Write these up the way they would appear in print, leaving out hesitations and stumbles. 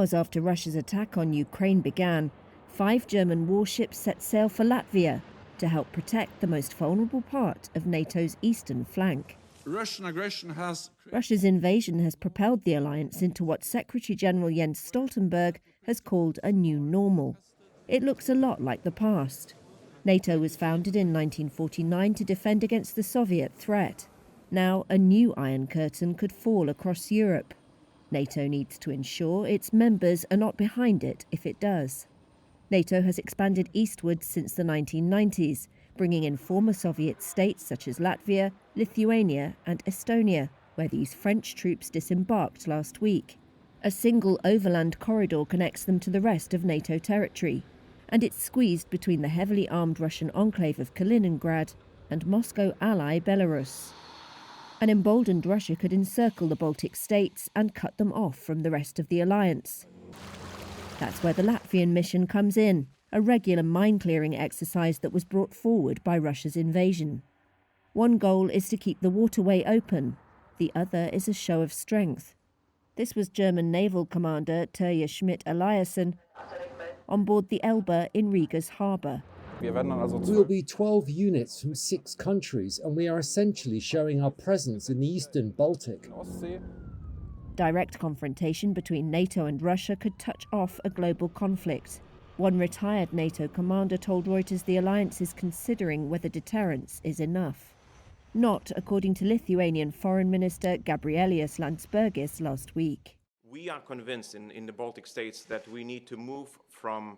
hours after Russia's attack on Ukraine began, 5 German warships set sail for Latvia to help protect the most vulnerable part of NATO's eastern flank. Russia's invasion has propelled the alliance into what Secretary General Jens Stoltenberg has called a new normal. It looks a lot like the past. NATO was founded in 1949 to defend against the Soviet threat. Now a new Iron Curtain could fall across Europe. NATO needs to ensure its members are not behind it if it does. NATO has expanded eastwards since the 1990s, bringing in former Soviet states such as Latvia, Lithuania and Estonia, where these French troops disembarked last week. A single overland corridor connects them to the rest of NATO territory, and it's squeezed between the heavily armed Russian enclave of Kaliningrad and Moscow ally Belarus. An emboldened Russia could encircle the Baltic states and cut them off from the rest of the alliance. That's where the Latvian mission comes in, a regular mine-clearing exercise that was brought forward by Russia's invasion. One goal is to keep the waterway open, the other is a show of strength. This was German naval commander Terje Schmidt-Eliasson on board the Elbe in Riga's harbour. We'll be 12 units from 6 countries, and we are essentially showing our presence in the eastern Baltic. Direct confrontation between NATO and Russia could touch off a global conflict. One retired NATO commander told Reuters the alliance is considering whether deterrence is enough. Not according to Lithuanian Foreign Minister Gabrielius Landsbergis last week. We are convinced in the Baltic states that we need to move from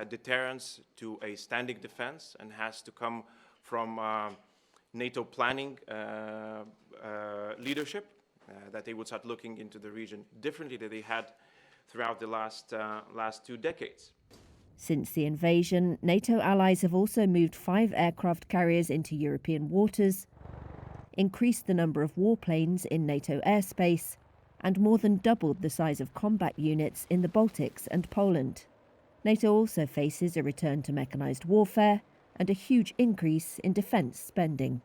deterrence to a standing defense, and has to come from NATO planning leadership, that they would start looking into the region differently than they had throughout the last 2 decades. Since the invasion, NATO allies have also moved 5 aircraft carriers into European waters, increased the number of warplanes in NATO airspace, and more than doubled the size of combat units in the Baltics and Poland. NATO also faces a return to mechanized warfare and a huge increase in defense spending.